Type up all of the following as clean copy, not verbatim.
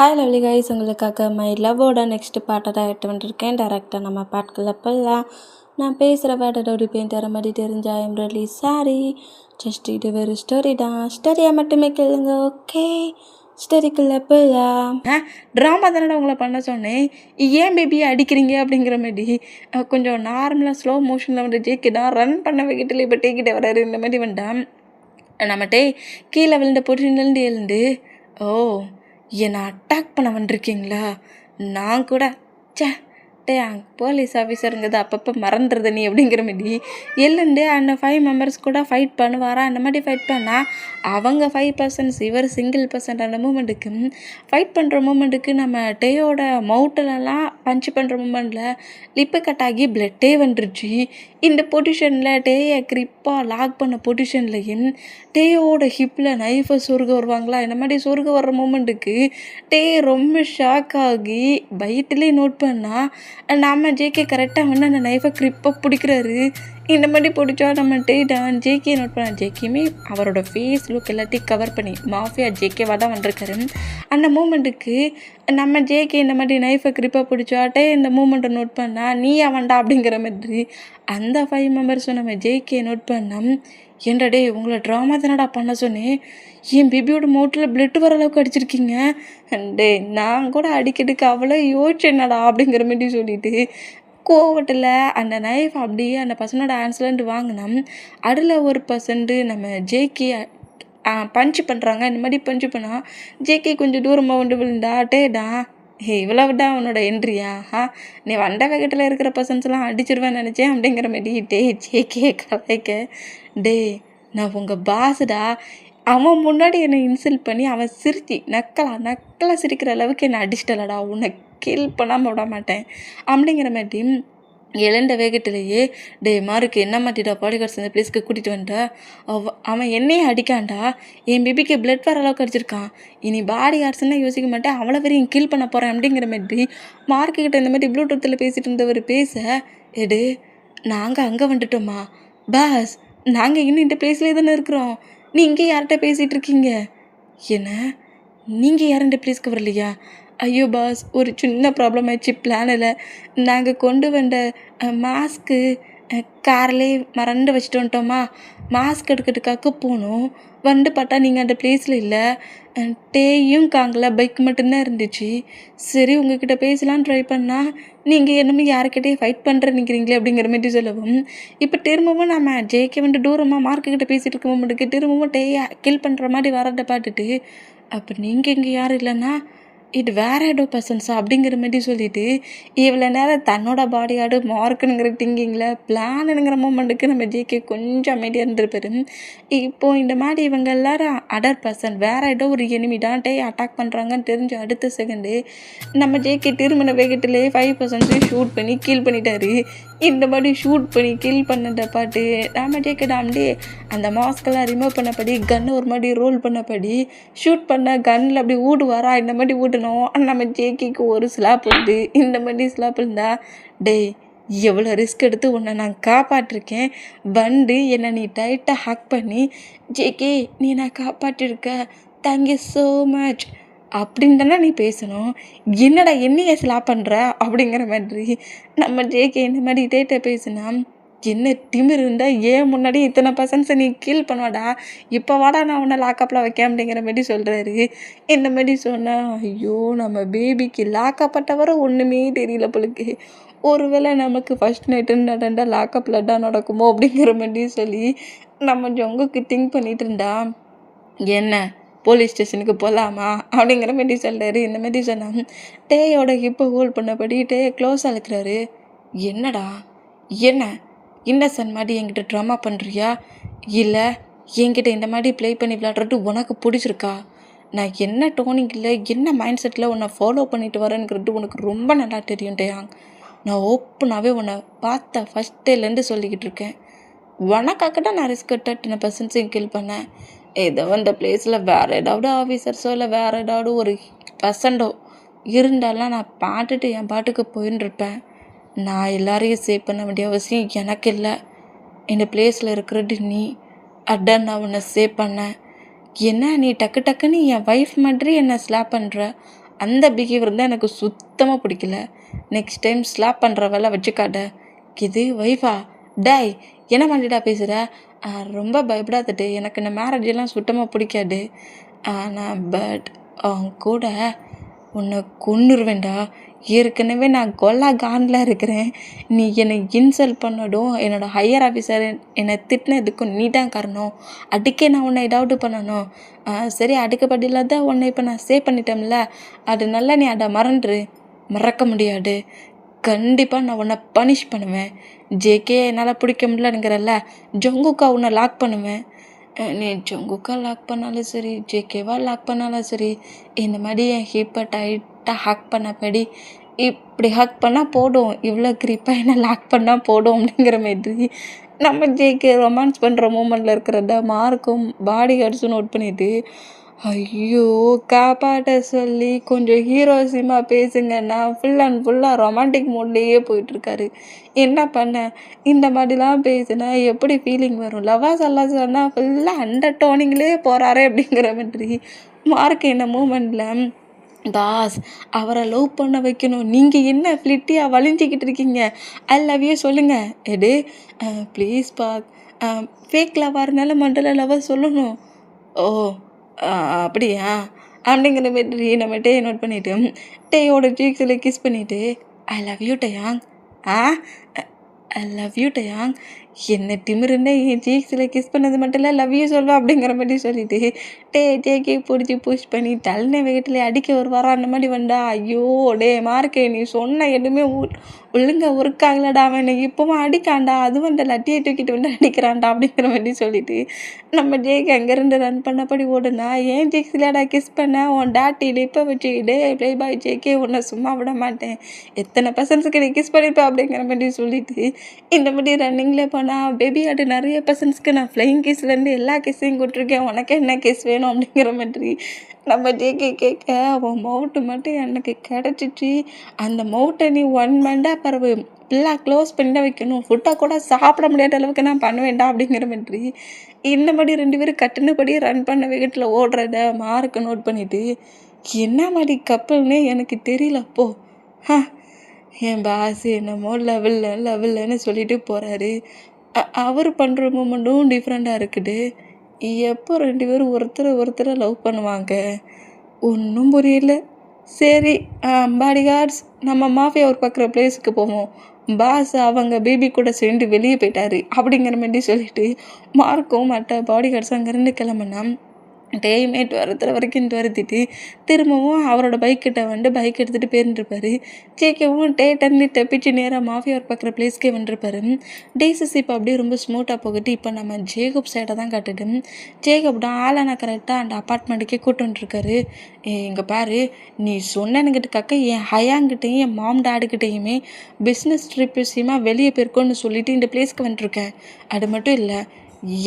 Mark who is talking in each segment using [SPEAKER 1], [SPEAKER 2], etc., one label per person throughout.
[SPEAKER 1] Hi lovely guys, உங்களுக்காக my லவ்வோட next பாட்டை தான் எடுத்து வந்துருக்கேன். டேரெக்டாக நம்ம பாட்டுக்குள்ள போகலாம். நான் பேசுகிற வேர்டோட பெயிண்ட் வர மாதிரி தெரிஞ்சா ஐம் ரியலி சாரி. ஜஸ்ட் இது ஒரு ஸ்டோரி தான், ஸ்டோரியை மட்டுமே கேளுங்க. ஓகே, ஸ்டோரிக்குள்ளே போகலாம்.
[SPEAKER 2] ட்ராமா தானே உங்களை பண்ண சொன்னேன், ஏன் பேபியை அடிக்கிறீங்க அப்படிங்கிற மாதிரி கொஞ்சம் நார்மலாக ஸ்லோ மோஷனில் வந்து ஜேக்கிட்டா ரன் பண்ண வைக்கிட்டு இப்போ டேக்கிட்ட வராரு. இந்த மாதிரி வேண்டாம், நம்மகிட்டே கீழே விழுந்த பொட்டிலேருந்து எழுந்து என்னை அட்டாக் பண்ண வந்துருக்கீங்களா? நான் கூட போலீஸ் ஆஃபீஸருங்கிறது அப்பப்போ மறந்துடுது நீ அப்படிங்கிற மாதிரி எழுந்து அந்த 5 மெம்பர்ஸ் கூட ஃபைட் பண்ணுவாரா? அந்த மாதிரி ஃபைட் பண்ணால் அவங்க 5%, இவர் சிங்கிள் பர்சன்ட். அந்த மூமெண்ட்டுக்கு ஃபைட் பண்ணுற மூமெண்ட்டுக்கு நம்ம டேயோட மவுட்டிலலாம் பஞ்ச் பண்ணுற மூமெண்ட்டில் லிப்பு கட் ஆகி பிளட்டே வந்துருச்சு. இந்த பொசிஷனில் டேயை க்ரிப்பாக லாக் பண்ண பொசிஷன்லையும் டேயோட ஹிப்பில் நைஃபை சொருக வருவாங்களா? இந்த மாதிரி சொருக வர்ற மூமெண்ட்டுக்கு டே ரொம்ப ஷாக் ஆகி பைட்டிலே நோட் பண்ணால் நம்ம ஜேகே கரெக்டாக வந்து அந்த நைஃபை க்ரிப்பாக பிடிக்கிறாரு. இந்த மாதிரி பிடிச்சா நம்ம டேடான் ஜேகே நோட் பண்ண ஜேகேயுமே அவரோட ஃபேஸ் லுக் எல்லாத்தையும் கவர் பண்ணி மாஃபியா ஜேகேவாக தான் வந்திருக்காரு. அந்த மூமெண்ட்டுக்கு நம்ம ஜேகே இந்த மாதிரி நைஃபை க்ரிப்பாக பிடிச்சாட்டே இந்த மூமெண்ட்டை நோட் பண்ணால் நீ அவன்டா அப்படிங்கிற மாதிரி அந்த 5 மெம்பர்ஸும் நம்ம ஜேகே நோட் பண்ணோம். ஏன்டா டே, உங்களை ட்ராமா தானடா பண்ண சொன்னேன், என் பேபியோட மவுட்டில் பிளட் வர அளவுக்கு அடிச்சிருக்கீங்க. டே, நான் கூட அடிக்கிறதுக்கு அவ்வளோ யோசிச்சேன்னடா அப்படிங்கிற மாதிரி சொல்லிட்டு கோவட்டில் அந்த நைஃப் அப்படியே அந்த பர்சனோட ஹேண்ட்ஸ்லேருந்து வாங்கினோம். அதில் ஒரு பர்சன்ட்டு நம்ம ஜேகே பஞ்ச் பண்ணுறாங்க. இந்த மாதிரி பஞ்சு பண்ணால் ஜேகே கொஞ்சம் தூரமாக வந்து விழுந்தா டேடா இவ்வளவுடா உன்னோட என்ட்ரியா? நீ வண்ட வேகத்தில் இருக்கிற பர்சன்ஸ்லாம் அடிச்சிருவேன்னு நினச்சேன் அப்படிங்கிற மாதிரி ஜேகே கலைக்க. டே, நான் உங்கள் பாஸுடா. அவன் முன்னாடி என்னை இன்சல்ட் பண்ணி அவன் சிரிச்சு நக்கலாக சிரிக்கிற அளவுக்கு என்னை அடிச்சிட்டலடா, உன்னை கில் பண்ணாமல் விட மாட்டேன் அப்படிங்கிற மாதிரி எழுந்த வேகத்திலேயே டே மாருக்கு என்ன மாட்டிடா பாடி கார்ட்ஸ் இந்த பிளேஸ்க்கு கூட்டிகிட்டு வந்துட்டா, அவன் என்னையே அடிக்கான்டா, என் பேபிக்கு பிளட் வர அளவுக்கு அடிச்சிருக்கான், இனி பாடி கார்ட்ஸ்ன்னு யோசிக்க மாட்டேன், அவ்வளோ வரையும் கில் பண்ண போகிறேன் அப்படிங்கிற மாதிரி மார்க்கிட்ட இந்த மாதிரி ப்ளூடூத்தில் பேசிகிட்டு இருந்தவர் பேச, எடு நாங்கள் அங்கே வந்துட்டோமா பாஸ், நாங்கள் இன்னும் இந்த பிளேஸ்லேயே தானே இருக்கிறோம், நீ இங்கே யார்கிட்ட பேசிகிட்டு இருக்கீங்க? என்ன, நீங்கள் யாரும் இந்த பிளேஸ்க்கு வரலையா? ஐயோ பாஸ், ஒரு சின்ன ப்ராப்ளம் ஆயிடுச்சு பிளானில். நாங்கள் கொண்டு வந்த மாஸ்க்கு கார்லேயே மறந்து வச்சுட்டு வந்துட்டோமா, மாஸ்க் எடுக்கிறதுக்காக போனோம், வந்து பார்த்தா நீங்கள் அந்த பிளேஸில் இல்லை, டேயும் காங்கல, பைக் மட்டும்தான் இருந்துச்சு. சரி உங்ககிட்ட பேசலான்னு ட்ரை பண்ணால் நீங்கள் என்னமோ யாருக்கிட்டே ஃபைட் பண்ணுறேன்னுக்கிறீங்களே அப்படிங்கிற மாதிரி சொல்லவும், இப்போ திரும்பவும் நம்ம ஜேகே வந்து தூரமாக மார்க்கிட்ட பேசிகிட்டு இருக்க மாட்டேங்குது, திரும்பவும் டேயை கில் பண்ணுற மாதிரி வரதை பார்த்துட்டு, அப்போ நீங்கள் இங்கே யாரும் இல்லைன்னா இது வேறு ஏதோ பர்சன்ஸா அப்படிங்கிற மாதிரி சொல்லிவிட்டு இவ்வளோ நேரம் தன்னோட பாடி ஆடு மார்க்குங்கிற திங்கிங்கில் பிளானுங்கிற மூமெண்ட்டுக்கு நம்ம ஜேகே கொஞ்சம் அமைதியாக இருந்திருப்பாரு. இப்போது இந்த மாதிரி இவங்க எல்லாரும் அதர் பர்சன் வேறு ஏதோ ஒரு எனிமி தான் டே அட்டாக் பண்ணுறாங்கன்னு தெரிஞ்ச அடுத்த செகண்டு நம்ம ஜேகே திருமண வேகத்திலே 5% ஷூட் பண்ணி கீல் பண்ணிட்டாரு. இந்த மாதிரி ஷூட் பண்ணி கில் பண்ணதை பாட்டு நம்ம ஜேகே டாம்டே அந்த மாஸ்கெல்லாம் ரிமூவ் பண்ணபடி கன்னை ஒரு மாதிரி ரோல் பண்ணபடி ஷூட் பண்ண கன்னில் அப்படி ஊடுவாரா, இந்த மாதிரி ஊடணும். நம்ம ஜேகேக்கு ஒரு ஸ்லாப் வந்து இந்த மாதிரி ஸ்லாப் இருந்தால் டே எவ்வளோ ரிஸ்க் எடுத்து உன்னை நான் காப்பாற்றிருக்கேன், வந்து என்னை நீ டைட்டாக ஹேக் பண்ணி ஜேகே நீ நான் காப்பாற்றிருக்க, தேங்க்யூ ஸோ மச் அப்படின்னு தானே நீ பேசணும், என்னடா என்னையே ஸ்லாப் பண்ணுற அப்படிங்கிற மாதிரி நம்ம ஜேகே இந்த மாதிரி டேட்டை பேசினா என்ன திமிர் இருந்தால் ஏன் முன்னாடி இத்தனை பர்சன்ஸை நீ கீல் பண்ணுவாடா, இப்போ வாடா நான் உன்னை லாக்கப்பில் வைக்க அப்படிங்கிற மாதிரி சொல்கிறாரு. இந்த மாதிரி சொன்னால் ஐயோ நம்ம பேபிக்கு லாக்கப்பட்டவரை ஒன்றுமே தெரியல பொழுது, ஒருவேளை நமக்கு ஃபஸ்ட் நைட்டுன்னு நடந்தால் லாக்கப்பில் தான் நடக்குமோ அப்படிங்கிற மாதிரி சொல்லி நம்ம ஜொங்குக்கு திங்க் பண்ணிட்டு இருந்தா, என்ன போலீஸ் ஸ்டேஷனுக்கு போகலாமா அப்படிங்கிற மாதிரி சொல்கிறாரு. இந்த மாதிரி சொன்னால் டேயோட ஹிப்பை ஹோல்ட் பண்ணபடி டேயை க்ளோஸ் அழுக்கிறாரு. என்னடா என்ன இன்னசென்ட் மாதிரி என்கிட்ட ட்ராமா பண்ணுறியா, இல்லை என்கிட்ட இந்த மாதிரி ப்ளே பண்ணி விளையாடுறது உனக்கு பிடிச்சிருக்கா? நான் என்ன டோனிங்கில் என்ன மைண்ட் செட்டில் உன்னை ஃபாலோ பண்ணிட்டு வரேங்கிறது உனக்கு ரொம்ப நல்லா தெரியும் டேயாங். நான் ஓப்பனாகவே உன்னை பார்த்த ஃபஸ்ட் டேலேருந்து சொல்லிக்கிட்டு இருக்கேன், உனக்காக தான் நான் ரிஸ்க் எடுத்து பர்சன்ஸையும் கில் பண்ணேன். ஏதோ அந்த பிளேஸில் வேறு ஏதாவது ஆஃபீஸர்ஸோ இல்லை வேறு ஏதாவது ஒரு பர்சன்டோ இருந்தாலும் நான் பார்த்துட்டு என் பாட்டுக்கு போயின்னுருப்பேன். நான் எல்லாரையும் சேவ் பண்ண வேண்டிய அவசியம் எனக்கு இல்லை. இந்த பிளேஸில் இருக்கிறது நீ, அதான் நான் உன்னை சேவ் பண்ணேன். என்ன நீ டக்குன்னு என் ஒய்ஃப் மாதிரி என்னை ஸ்லாப் பண்ணுற, அந்த பிஹேவியர் தான் எனக்கு சுத்தமாக பிடிக்கல. நெக்ஸ்ட் டைம் ஸ்லாப் பண்ணுற வேலை வச்சுக்காட்ட. இது ஒய்ஃபா? டேய், என்ன பண்ணிட்டா பேசுகிற? ரொம்ப பயப்படாதட்டு, எனக்கு இந்த மேரேஜெல்லாம் சுத்தமாக பிடிக்காது. ஆனால் அவன் கூட உன்னை கொன்னுருவேண்டா. ஏற்கனவே நான் கொல்லா காண்டில் இருக்கிறேன். நீ என்னை இன்சல்ட் பண்ணடும், என்னோடய ஹையர் ஆஃபீஸர் என்னை திட்டினதுக்கும் நீ தான் காரணம். அதுக்கே நான் உன்னை ஏதாவது பண்ணணும். சரி, அடுக்கப்படியில் தான் உன்னை இப்போ நான் சேவ் பண்ணிட்டோம்ல, அதனால நீ அதை மறக்க முடியாது. கண்டிப்பாக நான் உன்னை பனிஷ் பண்ணுவேன். ஜேகே என்னால் பிடிக்க முடியலங்கிறல்ல, ஜங்குக்கா உன்னை லாக் பண்ணுவேன். நீ ஜங்குக்கா லாக் பண்ணாலும் சரி, ஜேகேவா லாக் பண்ணாலும் சரி, இந்த மாதிரி என் ஹிப்பை டைட்டாக ஹேக் பண்ணபடி இப்படி ஹேக் பண்ணால் போடும், இவ்வளோ க்ரிப்பாக என்ன லாக் பண்ணால் போடும் அப்படிங்கிற மாதிரி நம்ம ஜேகே ரொமான்ஸ் பண்ணுற மூமெண்ட்டில் இருக்கிறத மார்க்கும் பாடி கார்ட்ஸும் நோட் பண்ணிவிட்டு, ஐயோ காப்பாட்ட சொல்லி கொஞ்சம் ஹீரோசியமாக பேசுங்கன்னா ஃபுல்லாக ரொமான்டிக் மூட்லேயே போயிட்டுருக்காரு. என்ன பண்ண, இந்த மாதிரிலாம் பேசுனா எப்படி ஃபீலிங் வரும்? லவ்வா சொன்னால் ஃபுல்லாக அண்டர் டோனிங்லேயே போகிறாரே அப்படிங்கிற மாதிரி மார்க் என்ன மூமெண்ட்டில், பாஸ் அவரை லவ் பண்ண வைக்கணும், நீங்கள் என்ன ஃப்ளிட்டியாக வலிஞ்சிக்கிட்டு இருக்கீங்க, ஐ லவ் யூ சொல்லுங்கள். எடு ப்ளீஸ் பாக், ஃபேக் லவ்வாக இருந்தாலும் மண்டல லவ்வாக சொல்லணும். ஓ அப்படியா அப்படிங்கிற மாதிரி நம்ம டே நோட் பண்ணிவிட்டு டேயோட சீக்ஸில் கிஸ் பண்ணிவிட்டு, I love you de Jong. I love you de Jong. என்ன திமிருன்னு என் சீக்ஸில் கிஸ் பண்ணது மட்டும் இல்லை, லவ் யூ சொல்வா அப்படிங்கிற மாதிரி சொல்லிவிட்டு டேக்கே பிடிச்சி புஷ் பண்ணி டல்னே வெயிட்டில் அடிக்க வருவாரா அந்த மாதிரி வந்தா. ஐயோ டே மார்க்கே, நீ சொன்ன எதுவுமே ஒழுங்காக ஒர்க்காகலடா, அவன் என்னை இப்போவும் அடிக்காண்டா, அதுவும் அந்த லட்டியை தூக்கிட்டு வந்து அடிக்கிறான்டா அப்படிங்கிற மாதிரி சொல்லிவிட்டு நம்ம ஜேக்கு அங்கேருந்து ரன் பண்ணபடி ஓடுனா, ஏன் ஜேக்ஸ்லாடா கிஸ் பண்ண, உன் டாட்டி இப்போ வச்சு டே ப்ளே பாய் ஜேக்கே உன்னை சும்மா விட மாட்டேன், எத்தனை பர்சன்ஸுக்கு நீ கிஸ் பண்ணியிருப்பேன் அப்படிங்கிற மாதிரி சொல்லிவிட்டு இந்த மாதிரி ரன்னிங்கில் போனால் பேபி ஆட்டு நிறைய பர்சன்ஸ்க்கு நான் ஃப்ளைங் கிஸ்லேருந்து எல்லா கிஸ்ஸையும் கொடுத்துருக்கேன், உனக்கு என்ன கிஸ் வேணும் அப்படிங்கிற மாதிரி நம்ம ஜேகே கேட்க, அவன் மவுட்டு மட்டும் எனக்கு கிடச்சிச்சு, அந்த மவுட்டை நீ 1 மந்தாக பரவு ஃபுல்லாக க்ளோஸ் பண்ணி தான் வைக்கணும், ஃபுட்டாக கூட சாப்பிட முடியாத அளவுக்கு நான் பண்ண வேண்டாம் அப்படிங்கிற மாதிரி இந்த மாதிரி 2 பேரும் கட்டினபடி ரன் பண்ண வேகத்தில் ஓடுறத மார்க்கு நோட் பண்ணிவிட்டு, என்ன மாதிரி கப்பல்னே எனக்கு தெரியல அப்போ. என் பாஸ் என்னமோ லெவல்லன்னு சொல்லிட்டு போகிறாரு. அவர் பண்ணுற மூமெண்ட்டும் டிஃப்ரெண்ட்டாக இருக்குது. எப்போ 2 பேரும் ஒருத்தரை லவ் பண்ணுவாங்க, ஒன்றும் புரியல. சரி, பாடி கார்ட்ஸ் நம்ம மாஃபியா ஒர்க் பார்க்குற பிளேஸுக்கு போவோம், பாஸ் அவங்க பேபி கூட சேர்ந்து வெளியே போயிட்டாரு அப்படிங்கிற மாதிரி சொல்லிவிட்டு மார்க்கும் மற்ற பாடி கார்ட்ஸ் அங்கேருந்து கிளம்புனா டேமேட் வரைக்கும் துரத்திட்டு திரும்பவும் அவரோட பைக்கிட்ட வந்து பைக் எடுத்துகிட்டு போயிருந்துருப்பாரு. ஜேகேவும் டேட்டர்னு தப்பிச்சு நேராக மாஃபியா ஒர்க் பார்க்குற பிளேஸ்க்கே வந்துருப்பாரு. டேசஸ் இப்போ அப்படியே ரொம்ப ஸ்மூத்தாக போகிட்டு இப்போ நம்ம ஜேகப் சைடை தான் காட்டுது. ஜேகப் தான் ஆளான கரெக்டாக அந்த அப்பார்ட்மெண்ட்டுக்கே கூட்டு வந்துருக்காரு. இங்கே பாரு, நீ சொன்னனுக்கிட்டக்காக்க என் ஹயாங்கிட்டையும் என் மாம் டாடுக்கிட்டையுமே பிஸ்னஸ் ட்ரிப் விஷயமாக வெளியே போயிருக்கோன்னு சொல்லிட்டு இந்த பிளேஸ்க்கு வந்துருக்கேன். அது மட்டும் இல்லை,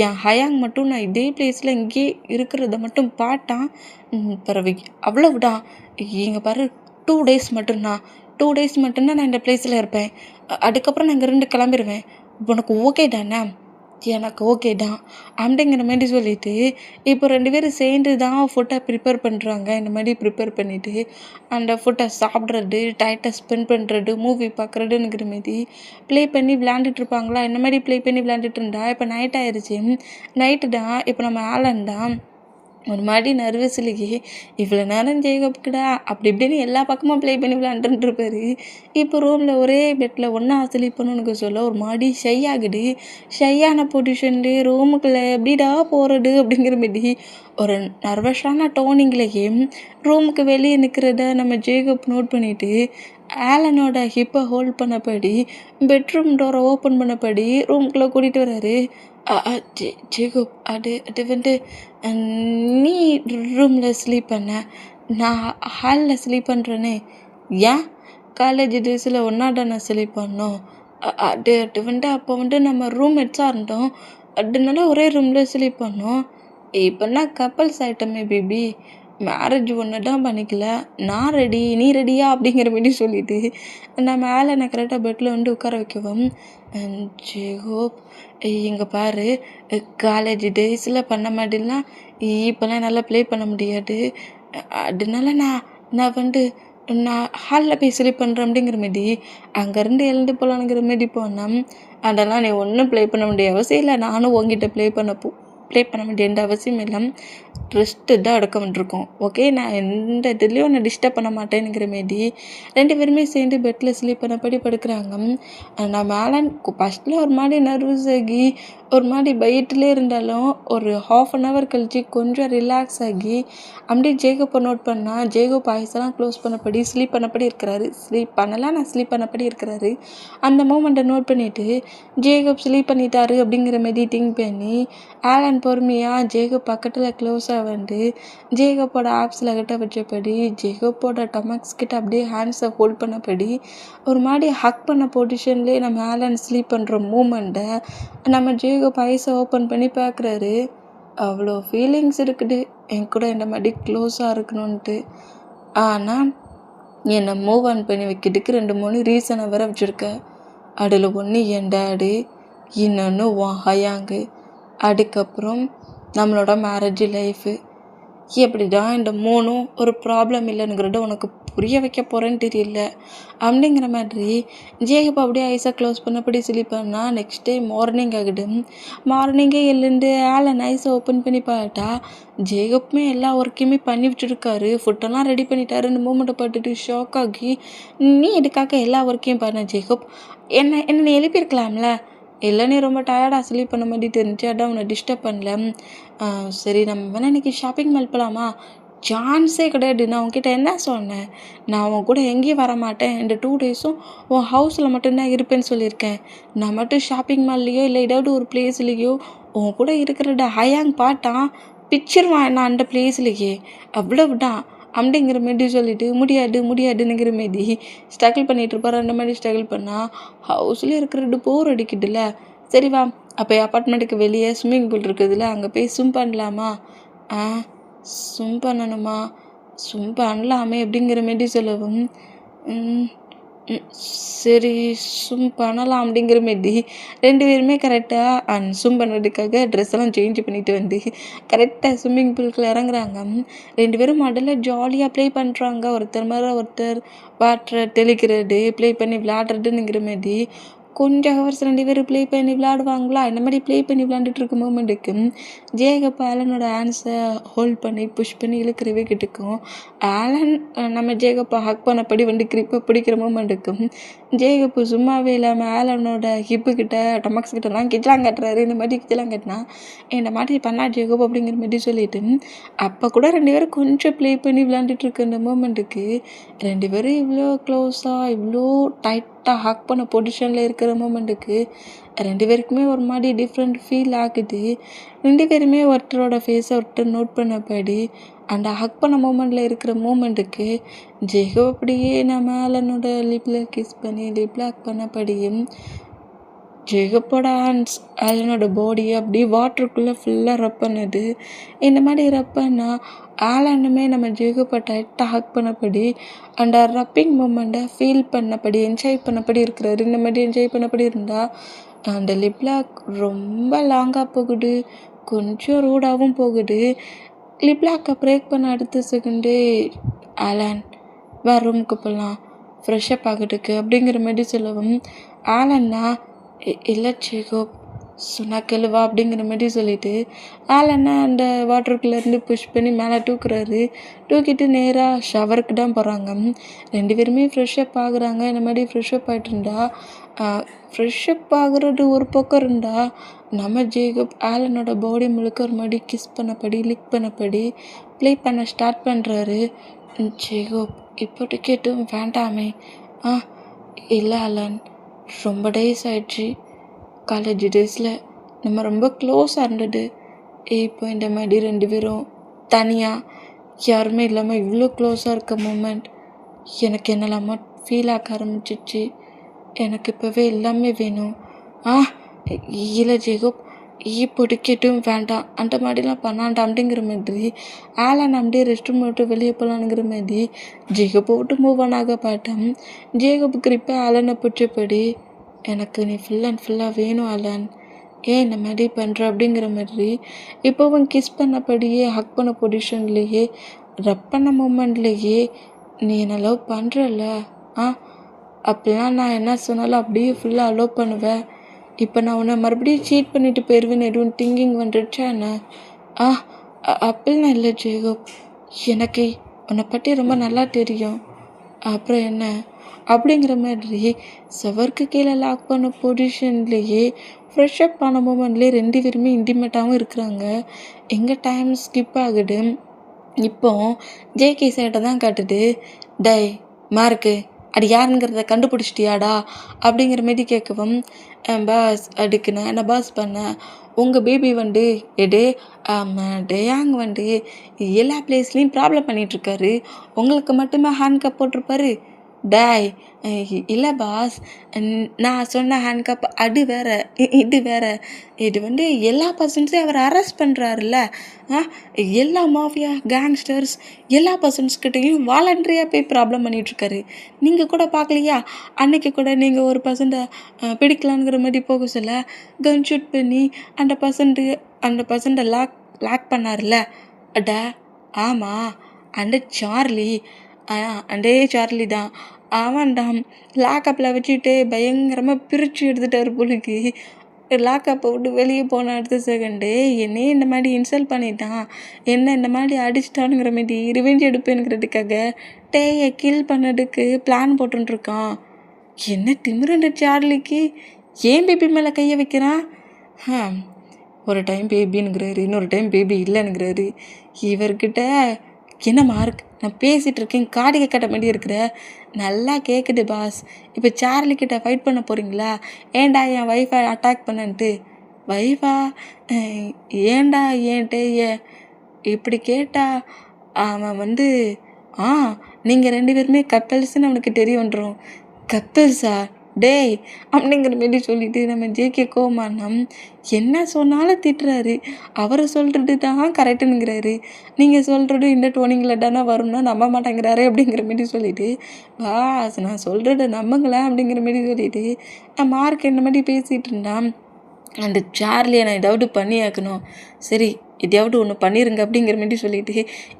[SPEAKER 2] என் ஹயாங் மட்டும் நான் இதே பிளேஸில் இங்கே இருக்கிறத மட்டும் பாட்டான் பிறகு அவ்வளவுதான். இங்கே பாரு, 2 டேஸ் மட்டும்தான், 2 டேஸ் மட்டும்தான் நான் இந்த பிளேஸில் இருப்பேன், அதுக்கப்புறம் நான் இங்கே கிளம்பிடுவேன். உனக்கு ஓகே தானே? எனக்கு ஓகே தான் அப்படிங்கிற மாதிரி சொல்லிவிட்டு இப்போ 2 பேரும் சேர்ந்து தான் ஃபுட்டை ப்ரிப்பேர் பண்ணுறாங்க. இந்த மாதிரி ப்ரிப்பேர் பண்ணிவிட்டு அந்த ஃபுட்டை சாப்பிட்றது, டைட்டை ஸ்பெண்ட் பண்ணுறது, மூவி பார்க்குறதுங்கிற மாரி ப்ளே பண்ணி விளையாண்டுட்டு இருப்பாங்களா. இந்த மாதிரி ப்ளே பண்ணி விளையாண்டுட்டு இருந்தா இப்போ நைட் ஆயிடுச்சு. நைட்டு தான் இப்போ நம்ம ஆலன் தான் ஒரு மாதிரி நர்வஸ்லேயே இவ்வளோ நேரம் ஜேகப்குடா அப்படி இப்படின்னு எல்லா பக்கமும் ப்ளே பண்ணி விளாண்டுருப்பாரு. இப்போ ரூமில் ஒரே பெட்டில் ஒன்றா ஸ்லீப் பண்ணணுன்னு சொல்ல ஒரு மாதிரி ஷை ஆகுது. ஷையான பொசிஷன்லேயே ரூமுக்குள்ளே எப்படிடா போகிறது அப்படிங்கிற மாரி ஒரு நர்வஸான டோனிங்லேயே ரூமுக்கு வெளியே நிற்கிறத நம்ம ஜேகப் நோட் பண்ணிவிட்டு ஆலனோட ஹிப்பை ஹோல்ட் பண்ணபடி பெட்ரூம் டோரை ஓப்பன் பண்ணபடி ரூமுக்குள்ளே கூட்டிகிட்டு வர்றாரு. ஜேகப் அது வந்து நீ ரூமில் ஸ்லீப் பண்ண, நான் ஹாலில் ஸ்லீப் பண்ணுறேனே, ஏன் காலேஜ் டேஸில் ஒன்றாட ஸ்லீப் பண்ணோம், அது வந்து அப்போ வந்து நம்ம ரூம்மேட்ஸாக இருந்தோம், அதனால ஒரே ரூமில் ஸ்லீப் பண்ணோம். இப்போனா கப்பல்ஸ் ஆகிட்டோமே பேபி, மேரேஜ் ஒன்று தான் பண்ணிக்கல, நான் ரெடி நீ ரெடியா அப்படிங்கிற மாதிரி சொல்லிவிட்டு நான் மேலே நான் கரெக்டாக பெட்டில் வந்து உட்கார வைக்கவும், ஜேகோப் இங்கே பாரு, காலேஜ் டேஸில் பண்ண மாதிரிலாம் இப்போலாம் நல்லா ப்ளே பண்ண முடியாது, அதனால நான் நான் நான் ஹாலில் போய் ஸ்லீப் பண்ணுறேன் அப்படிங்கிற மாரி அங்கேருந்து எழுந்து போகலான்ங்கிற மாரி போனேன். அதெல்லாம் நீ ஒன்றும் ப்ளே பண்ண வேண்டிய அவசியம் இல்லை. நானும் உங்ககிட்ட ப்ளே பண்ண வேண்டிய எந்த அவசியம் இல்லை. ரெஸ்ட்டு தான் எடுக்க வேண்டியிருக்கோம். ஓகே, நான் எந்த இதுலேயும் உன்னை டிஸ்டர்ப் பண்ண மாட்டேங்கிற மாரி 2 பேருமே சேர்ந்து பெட்டில் ஸ்லீப் பண்ணபடி படுக்கிறாங்க. நான் மேலே ஃபஸ்ட்டில் ஒரு மாதிரி நர்வஸ் ஆகி ஒரு மாதிரி பயத்துலேயே இருந்தாலும் ஒரு 1/2 hour கழிச்சு கொஞ்சம் ரிலாக்ஸ் ஆகி அப்படியே ஜேகப்பை நோட் பண்ணால் ஜேகப் ஐஸெல்லாம் க்ளோஸ் பண்ணபடி ஸ்லீப் பண்ணபடி இருக்கிறாரு. நான் ஸ்லீப் பண்ணபடி இருக்கிறாரு. அந்த மூமெண்ட்டை நோட் பண்ணிவிட்டு ஜேகப் ஸ்லீப் பண்ணிட்டாரு அப்படிங்கிற மாரி திங்க் பண்ணி ஆலன் பொறுமையாக ஜேகப் பக்கத்தில் க்ளோஸாக வந்து ஜேகப்போட ஆப்ஸில் கிட்ட வச்சபடி ஜேகப்போட டமக்ஸ் கிட்ட அப்படியே ஹேண்ட்ஸை ஹோல்ட் பண்ணபடி ஒரு மாதிரி ஹக் பண்ண பொசிஷன்லேயே நம்ம ஆலன் ஸ்லீப் பண்ணுற மூமெண்ட்டை நம்ம ஜேகப் ஐஸை ஓப்பன் பண்ணி பார்க்குறாரு. அவ்வளோ ஃபீலிங்ஸ் இருக்குது என் கூட இந்த மாதிரி க்ளோஸாக இருக்கணுன்ட்டு. ஆனால் என்னை மூவ் ஆன் பண்ணி வைக்கிறதுக்கு 2-3 ரீசனை வர வச்சுருக்க. அதில் ஒன்று என் டேடி, இன்னொன்று உன் ஹயாங்கு, அதுக்கப்புறம் நம்மளோட மேரேஜ் லைஃபு. எப்படி தான் இந்த 3ம் ஒரு ப்ராப்ளம் இல்லைங்கிறத உனக்கு புரிய வைக்க போகிறேன்னு தெரியல அப்படிங்கிற மாதிரி ஜேகப் அப்படியே ஐஸை க்ளோஸ் பண்ணபடி ஸ்லீப் பண்ணால் நெக்ஸ்ட் டே மார்னிங் ஆகிடு. மார்னிங்கே எழுந்து ஆலன் ஐஸை ஓப்பன் பண்ணி பார்த்தா ஜேகப்புமே எல்லா ஒர்க்கையுமே பண்ணி வச்சுருக்காரு. ஃபுட்டெல்லாம் ரெடி பண்ணிட்டாருன்னு மூமெண்ட்டை பார்த்துட்டு ஷாக் ஆகி, நீ எதுக்காக எல்லா ஒர்க்கையும் பண்ண ஜேகப்? என்ன நீ எழுப்பியிருக்கலாம்ல? இல்லை, நீ ரொம்ப டயர்டாக ஸ்லீப் பண்ண மாதிரி தெரிஞ்சு அதான் உன்னை டிஸ்டர்ப் பண்ணல. சரி, நம்ம வேணால் இன்றைக்கி ஷாப்பிங் மால் போகலாமா? சான்ஸே கிடையாது. நான் உன்கிட்ட என்ன சொன்னேன்? நான் உன் கூட எங்கேயும் வர மாட்டேன். இந்த 2 டேஸும் உன் ஹவுஸில் மட்டும்தான் இருப்பேன்னு சொல்லியிருக்கேன். நான் மட்டும் ஷாப்பிங் மால்லையோ இல்லை ஏதாவது ஒரு பிளேஸ்லேயோ உன் கூட இருக்கிற ஹயாங் பாட்டான் பிச்சிருவான் நான் அந்த பிளேஸ்லேயே. அவ்வளவுதான் அப்படிங்கிற மாரி சொல்லிவிட்டு முடியாதுங்கிற மாரி ஸ்ட்ரகிள் பண்ணிகிட்டு இருப்பார். அந்த மாதிரி ஸ்ட்ரகிள் பண்ணால் ஹவுஸ்லேயே இருக்கிறது போர் அடிக்குதுல்ல. சரி வா, அப்போ அப்பார்ட்மெண்ட்டுக்கு வெளியே ஸ்விம்மிங் பூல் இருக்குதுல்ல, அங்கே போய் ஸ்விம் பண்ணலாமா? ஸ்விம் பண்ணணுமா? ஸ்விம் பண்ணலாமே அப்படிங்கிற மாரி சொல்லவும், சரி ஸ்விம் பண்ணலாம் அப்படிங்கிற மாரி 2 பேருமே கரெக்டாக ஸ்விம் பண்ணுறதுக்காக ட்ரெஸ் எல்லாம் சேஞ்ச் பண்ணிட்டு வந்து கரெக்டாக ஸ்விம்மிங் பூலுக்குள்ள இறங்குறாங்க. 2 பேரும் மடல ஜாலியாக ப்ளே பண்ணுறாங்க. ஒருத்தர் மேலே ஒருத்தர் வாட்டரை தெளிக்கிறது, ப்ளே பண்ணி விளையாடுறதுங்கிற மாரி கொஞ்சம் ஹவர்ஸ் 2 பேரும் ப்ளே பண்ணி விளையாடுவாங்களா. இந்த மாதிரி ப்ளே பண்ணி விளையாண்டுட்டு இருக்க மூமெண்ட்டுக்கு ஜேகப் ஆலனோட ஹேண்ட்ஸை ஹோல்ட் பண்ணி புஷ் பண்ணி இழுக்கிறவே கிட்டுக்கும். ஆலன் நம்ம ஜேகப்பை ஹக் பண்ணபடி வந்து கிரிப்பை பிடிக்கிற மூமெண்ட்டுக்கும் ஜேகப்பு சும்மாவே இல்லாமல் ஆலனோட ஹிப்பு கிட்ட டமக்ஸ் கிட்டலாம் கிச்சலாம் கட்டுறாரு. இந்த மாதிரி கிச்சலாம் கட்டினா இந்த மாதிரி பண்ணா ஜேகப் அப்படிங்கிற மாதிரி சொல்லிட்டு அப்போ கூட 2 பேரும் கொஞ்சம் ப்ளே பண்ணி விளையாண்டுட்டு இருக்க இந்த மூமெண்ட்டுக்கு 2 பேரும் இவ்வளோ க்ளோஸாக இவ்வளோ டைட்டாக ஹக் பண்ண பொசிஷனில் இருக்கிற மூமெண்ட்டுக்கு 2 பேருக்குமே ஒரு மாதிரி டிஃப்ரெண்ட் ஃபீல் ஆகுது. 2 பேருமே ஒருத்தரோட ஃபேஸை ஒருத்தர் நோட் பண்ணபடி அந்த ஹக் பண்ண மூமெண்ட்டில் இருக்கிற மூமெண்ட்டுக்கு ஜேகப் அப்படியே நம்ம ஆலனோட லிப்பில் கிஸ் பண்ணி லிப் லாக் பண்ணபடியும் ஜேகப்போட ஹேண்ட்ஸ் ஆலனோட பாடியை அப்படியே வாட்டருக்குள்ளே ஃபுல்லாக ரப் பண்ணுது. இந்த மாதிரி ரப் பண்ணால் ஆலனுமே நம்ம ஜேகப்பை டைட்டாக ஹக் பண்ணபடி அந்த ரப்பிங் மூமெண்ட்டை ஃபீல் பண்ணபடி என்ஜாய் பண்ணபடி இருக்கிறாரு. இந்த மாதிரி என்ஜாய் பண்ணபடி இருந்தால் அந்த லிப் லாக் ரொம்ப லாங்காக போகுது, கொஞ்சம் ரூடாகவும் போகுது. லிப் லாக்கை பிரேக் பண்ண அடுத்த செகண்டே ஆலன் வேறு ரூமுக்கு போகலாம், ஃப்ரெஷ்அப் ஆகிட்டுக்கு அப்படிங்கிற மாதிரி சொல்லவும் ஆலன்னா இல்லை ஜேகப் சொன்னா கெழுவா அப்படிங்கிற மாதிரி சொல்லிவிட்டு ஆலன்னா அந்த வாட்டருக்குள்ளேருந்து புஷ் பண்ணி மேலே தூக்கிட்டு நேராக ஷவருக்கு தான் போகிறாங்க. 2 பேருமே ஃப்ரெஷ்அப் ஆகுறாங்க. இந்த மாதிரி ஃப்ரெஷ்அப் ஆகிட்டு இருந்தா ஃப்ரெஷ்அப் ஆகுறது ஒரு பக்கம் இருந்தால் நம்ம ஜேகப் ஆலனோட பாடி முழுக்க ஒரு மாதிரி கிஸ் பண்ணபடி லிக் பண்ணபடி ப்ளே பண்ண ஸ்டார்ட் பண்ணுறாரு. ஜேகப் இப்போதைக்கு எதுவும் வேண்டாமே. இல்லை ஆலன், ரொம்ப டேஸ் ஆயிடுச்சு. காலேஜ் டேஸில் நம்ம ரொம்ப க்ளோஸாக இருந்தது. இப்போ இந்த மாதிரி 2 பேரும் தனியாக யாருமே இல்லாமல் இவ்வளோ க்ளோஸாக இருக்க மூமெண்ட் எனக்கு என்னெல்லாமோ ஃபீல் ஆக ஆரம்பிச்சிச்சு. எனக்கு இப்போவே எல்லாமே வேணும். இல்லை ஜேகப், இப்போதைக்கு எதுவும் வேண்டாம், அந்த மாதிரிலாம் பண்ணாண்டாம் அப்படிங்கிற மாதிரி ஆலன் அப்படியே ரெஸ்ட் ரூம் விட்டு வெளியே போகலான்ங்கிற மாதிரி ஜேகப்பை விட்டு மூவ் ஆன் ஆக பார்த்தேன். ஜேகப்புக்கு இப்போ ஆலனை பிடிச்சபடி எனக்கு நீ ஃபுல் அண்ட் ஃபுல்லாக வேணும் ஆலன், ஏன் இந்த மாதிரி பண்ணுற அப்படிங்கிற மாதிரி இப்போவும் கிஸ் பண்ணபடியே ஹக் பண்ண பொசிஷன்லேயே ரப் பண்ண மூமெண்ட்லேயே நீ என்னை லவ் பண்ணுறல்ல? ஆ அப்படிலாம் நான் என்ன சொன்னாலும் அப்படியே ஃபுல்லாக அலோவ் பண்ணுவேன். இப்போ நான் உன்னை மறுபடியும் சீட் பண்ணிட்டு போயிடுவேன்னு எதுவும் திங்கிங் வந்துடுச்சா என்ன? ஆ அப்படிலாம் இல்லை ஜேகப். எனக்கு உன்னை பற்றி ரொம்ப நல்லா தெரியும். அப்புறம் என்ன அப்படிங்கிற மாதிரி சவருக்கு கீழே லாக் பண்ண பொசிஷன்லேயே ஃப்ரெஷ்அப் ஆன மூமெண்ட்லேயே 2 பேருமே இன்டிமேட்டாகவும் இருக்கிறாங்க. எங்கே டைம் ஸ்கிப் ஆகுது. இப்போ ஜேகே சைட்டை தான் காட்டுது. டை மார்க்கு அது யாருங்கிறத கண்டுபிடிச்சிட்டியாடா அப்படிங்கிற மாரி கேட்கவும், பாஸ் அதுக்கு நான் என்ன பாஸ் பண்ணேன், உங்கள் பேபி வந்து எடு டேயாங் வந்து எல்லா பிளேஸ்லேயும் ப்ராப்ளம் பண்ணிகிட்ருக்காரு, உங்களுக்கு மட்டுமே ஹேண்ட் கப் போட்டிருப்பாரு. டேய் இல்லை பாஸ், நான் சொன்ன ஹேண்ட் கப் அது வேற இது வேற. இது வந்து எல்லா பர்சன்ஸையும் அவர் அரெஸ்ட் பண்ணுறாருல்ல. எல்லா மாஃபியா கேங்ஸ்டர்ஸ் எல்லா பர்சன்ஸ்கிட்டையும் வாலண்டரியாக போய் ப்ராப்ளம் பண்ணிகிட்ருக்காரு. நீங்கள் கூட பார்க்கலையா? அன்னைக்கு கூட நீங்கள் ஒரு பர்சன்ட்டை பிடிக்கலாங்கிற மாதிரி போக சொல்ல கன் ஷூட் பண்ணி அந்த பர்சன்ட்டை லாக் பண்ணார்ல. அட ஆமாம், அந்த சார்லி அதே சார்லி தான். அவன்டாம் லாக்கப்பில் வச்சுட்டு பயங்கரமாக பிரித்து எடுத்துட்டார் போலுக்கு. லாக்கப்பை விட்டு வெளியே போன அடுத்த செகண்டு என்னையே இந்த மாதிரி இன்சல்ட் பண்ணிட்டான், என்ன இந்த மாதிரி அடிச்சிட்டானுங்கிற மாதிரி ரிவெஞ்ச் எடுப்பேனுங்கிறதுக்காக டேயை கில் பண்ணதுக்கு பிளான் போட்டுருக்கான். என்ன திமிரண்ட சார்லிக்கு, ஏன் பேபி மேலே கையை வைக்கிறான்? ஒரு டைம் பேபின்னுங்கிறாரு, இன்னொரு டைம் பேபி இல்லைன்னுங்கிறாரு. இவர்கிட்ட என்ன மார்க், நான் பேசிகிட்டு இருக்கேன், காடிகை கட்ட மாதிரி இருக்கிற. நல்லா கேட்குது பாஸ். இப்போ சார்லிக்கிட்ட ஃபைட் பண்ண போகிறீங்களா? ஏன்டா என் ஒய்ஃபை அட்டாக் பண்ணன்ட்டு? ஒய்ஃபா? ஏன்டா ஏன்ட்டே இப்படி கேட்டா அவன் வந்து நீங்கள் 2 பேருமே கப்பல்ஸ்ன்னு அவனுக்கு தெரிய வந்துடும். கப்பல்ஸா டேய் அப்படிங்கிற மாரி சொல்லிட்டு நம்ம ஜேகே கோமானம் என்ன சொன்னாலும் திட்டுறாரு. அவர் சொல்கிறது தான் கரெக்டுங்கிறாரு, நீங்கள் சொல்கிறது இந்த டோனிங்கில் தானே வரும்னா நம்ப மாட்டேங்கிறாரு அப்படிங்கிற மாரி சொல்லிவிட்டு, பாஸ் நான் சொல்கிறத நம்புங்களேன் அப்படிங்கிற மாரி சொல்லிவிட்டு மார்க் என்ன மாதிரி பேசிகிட்டு இருந்தான். அந்த சார்லியை நான் ஏதாவது பண்ணி ஆக்கணும், சரி எதையாவது ஒன்று பண்ணிடுங்க அப்படிங்கிற மாதிரி சொல்லிட்டு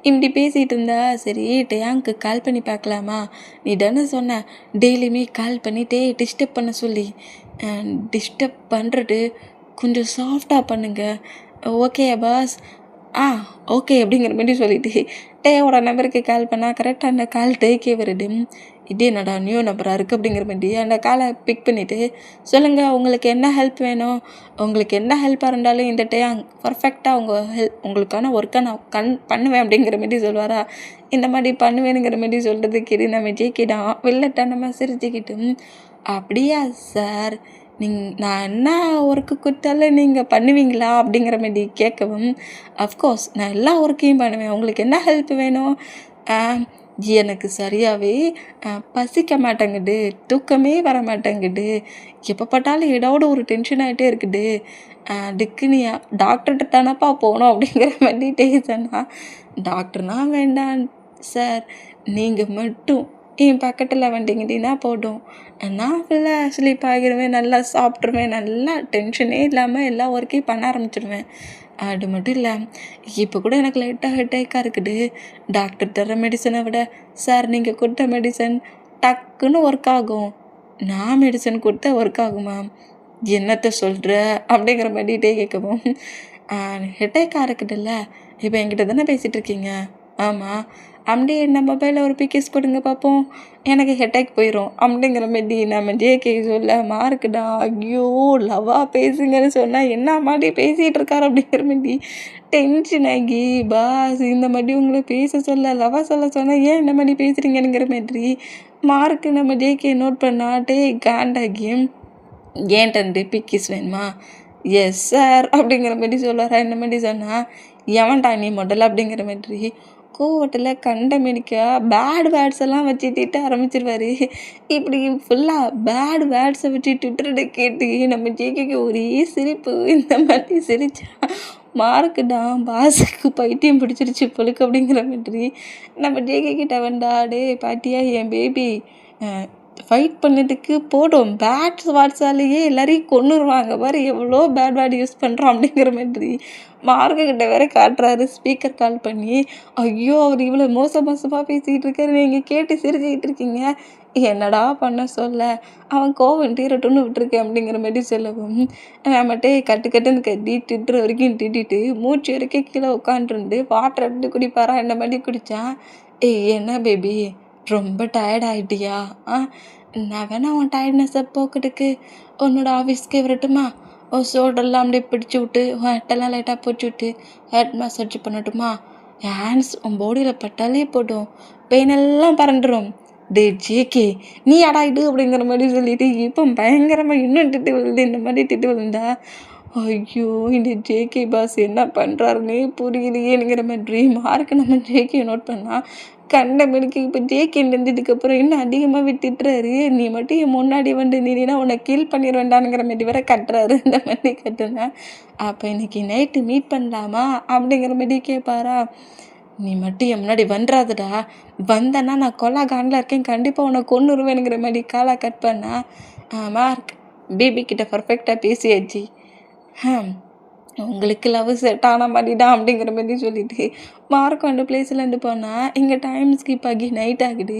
[SPEAKER 2] இப்படி பேசிகிட்டு இருந்தா, சரி டேயாங்க்கு கால் பண்ணி பார்க்கலாமா? நீ தானே சொன்ன டெய்லியுமே கால் பண்ணிட்டே டிஸ்டர்ப் பண்ண சொல்லி. டிஸ்டர்ப் பண்ணுறது கொஞ்சம் சாஃப்டாக பண்ணுங்க, ஓகே பாஸ்? ஓகே அப்படிங்கிற மாதிரி சொல்லிட்டு டேயோட நம்பருக்கு கால் பண்ணால் கரெக்டாக அந்த கால் டேக்கே வருது. இதே என்னடா நியூ நம்பராக இருக்குது அப்படிங்கிற மாதிரி அந்த காலை பிக் பண்ணிவிட்டு, சொல்லுங்கள் உங்களுக்கு என்ன ஹெல்ப் வேணும், உங்களுக்கு என்ன ஹெல்ப்பாக இருந்தாலும் இந்த டைம் பர்ஃபெக்டாக உங்களுக்கான ஒர்க்கை நான் பண்ணுவேன் அப்படிங்கிற மாதிரி சொல்லுவாரா. இந்த மாதிரி பண்ணுவேனுங்கிற மாதிரி சொல்கிறதுக்கு இது நம்ம ஜெயிக்கிட்டான் வெளிலட்டனமாக சிரிச்சுக்கிட்டும், அப்படியா சார், நான் என்ன ஒர்க்கு கொடுத்தாலும் நீங்கள் பண்ணுவீங்களா அப்படிங்கிற மாதிரி கேட்கவும், அஃப்கோர்ஸ் நான் எல்லா ஒர்க்கையும் பண்ணுவேன், உங்களுக்கு என்ன ஹெல்ப் வேணும்? எனக்கு சரியாகவே பசிக்க மாட்டேங்குது, தூக்கமே வர மாட்டேங்குது, எப்போ பார்த்தாலும் ஏதாவது ஒரு டென்ஷன் ஆகிட்டே இருக்குது, அதுக்கு நீ டாக்டர்கிட்ட தானப்பா போகணும் அப்படிங்கிற மாதிரி டேசனா. டாக்டர்னா வேண்டாம் சார், நீங்கள் மட்டும் என் பக்கத்தில் வந்தீங்கன்னா போதும், நான் ஃபுல்லாக ஸ்லீப் ஆகிடுவேன், நல்லா சாப்பிட்ருவேன், நல்லா டென்ஷனே இல்லாமல் எல்லா ஒர்க்கையும் பண்ண ஆரம்பிச்சிடுவேன். அது மட்டும் இல்லை, இப்போ கூட எனக்கு லைட்டாக ஹெட்டேக்காக இருக்குது, டாக்டர் தர மெடிசனை விட சார் நீங்கள் கொடுத்த மெடிசன் டக்குன்னு ஒர்க் ஆகும், நான் மெடிசன் கொடுத்தா ஒர்க் ஆகுமா? என்னத்தை சொல்கிற அப்படிங்கிற மாதிரிட்டே கேட்கவும், ஹெட்டேக்காக இருக்குதுல்ல, இப்போ என்கிட்ட தானே பேசிகிட்டு இருக்கீங்க? ஆமாம், அப்படியே என்ன மொபைலில் ஒரு பிக்கஸ் கொடுங்க பார்ப்போம், எனக்கு ஹெட்டேக் போயிடும் அப்படிங்கிற மாதிரி நம்ம ஜேகே சொல்ல மார்க்குடா, ஐயோ லவ்வாக பேசுங்கன்னு சொன்னால் என்ன மாதிரி பேசிகிட்டு இருக்காரு அப்படிங்கிற மாதிரி டென்ஷன் ஆகி, பாஸ் இந்த மாதிரி உங்களை பேச சொல்ல லவ்வாக சொன்னால் ஏன் இந்த மாதிரி பேசுகிறீங்கங்கிற மாதிரி மார்க்கு நம்ம ஜேகே நோட் பண்ணாட்டே காண்டாகி, ஏன்ட்டு பிக்கிஸ் வேணுமா? எஸ் சார் அப்படிங்கிற மாதிரி சொல்லுவாரா. இந்த மாதிரி சொன்னால் எவன்டா நீ முதல்ல அப்படிங்கிற மாதிரி கோவத்தில் கண்ட மெடிக்கா பேட் வேர்ட்ஸ் எல்லாம் வச்சு திட்ட ஆரம்பிச்சிருவார். இப்படி ஃபுல்லாக பேட் வேர்ட்ஸை வச்சு திட்டுறதை கேட்டு நம்ம ஜேகேக்கு ஒரே சிரிப்பு. இந்த மாதிரி சிரிச்சா மார்க்கு தான் பாஸுக்கு பைத்தியம் பிடிச்சிருச்சு பொழுக்கு அப்படிங்கிற மாதிரி நம்ம ஜேகே கிட்ட வந்தாடே பாட்டியா என் பேபி ஃபைட் பண்ணதுக்கு போடும் பேட்ஸ் வாட்ஸாலேயே எல்லாரையும் கொன்னுருவாங்க பாரு, எவ்வளோ பேட் வேர்ட் யூஸ் பண்ணுறோம் அப்படிங்கிற மாதிரி மார்க்குக்கிட்ட வேற காட்டுறாரு ஸ்பீக்கர் கால் பண்ணி. ஐயோ, அவர் இவ்வளோ மோசமாக பேசிக்கிட்டு இருக்காரு, நீங்கள் கேட்டு சிரிச்சுக்கிட்டு இருக்கீங்க, என்னடா பண்ண சொல்ல, அவன் கோவம் தீரட்டும்னு விட்டுருக்கேன் அப்படிங்கிற மாதிரி சொல்லவும் நம்மகிட்டே கட்டுன்னு கட்டி திட்டுற வரைக்கும் திட்டிட்டு மூச்சு வரைக்கும் கீழே உட்காந்துருந்து வாட்டர் எடுத்து குடிப்பாரா, இந்த மாதிரி குடித்தான். என்ன பேபி, ரொம்ப டயர்ட் ஆகிட்டியா? நான் வேணா உன் டயர்ட்னஸை போக்குறதுக்கு உன்னோட ஆஃபீஸ்க்கே வரட்டுமா? உன் ஷோல்டர்லாம் அப்படியே பிடிச்சி விட்டு உன் ஹெட்டெல்லாம் லைட்டாக பிடிச்சி விட்டு ஹெட் மசாஜ் பண்ணட்டுமா? என் ஹேண்ட்ஸ் உன் பாடியில் பட்டாலே போடும், பெயினெல்லாம் பறந்துடும். டே ஜேகே, நீ அடாயிடு அப்படிங்கிற மாதிரி சொல்லிட்டு இப்போ பயங்கரமாக இன்னும் திட்டு விழுது. இந்த மாதிரி திட்டு விழுந்தா ஐயோ, இந்த ஜேகே பாஸ் என்ன பண்ணுறாருன்னே புரியலையேங்கிற மாதிரி மார்க்கு நம்ம ஜேகே நோட் பண்ணால் கண்ட மணிக்கு இப்போ ஜேகே இருந்ததுக்கப்புறம் இன்னும் அதிகமாக திட்டுறாரு. நீ மட்டும் என் முன்னாடி வந்து நின்னா உன்னை கீல் பண்ணிடுவேண்டானுங்கிற மாதிரி வேற கட்டுறாரு. இந்த மாதிரி கட்டுனேன். அப்போ இன்னைக்கு நைட்டு மீட் பண்ணலாமா அப்படிங்கிற மாதிரி கேட்பாரா. நீ மட்டும் என் முன்னாடி வந்துடாதடா, வந்தேன்னா நான் கொல்லா காண்டில் இருக்கேன், கண்டிப்பாக உன்னை கொன்னுருவேனுங்கிற மாதிரி காலா கட் பண்ணா. மார்க் பேபி கிட்ட பர்ஃபெக்டாக பேசியாச்சு, உங்களுக்கு லவ் செட் ஆன மாதிரி தான் அப்படிங்கிற மாதிரி சொல்லிட்டு மார்க் அந்த பிளேஸ்லேருந்து போனால் இங்கே டைம் ஸ்கிப் ஆகி நைட் ஆகுது.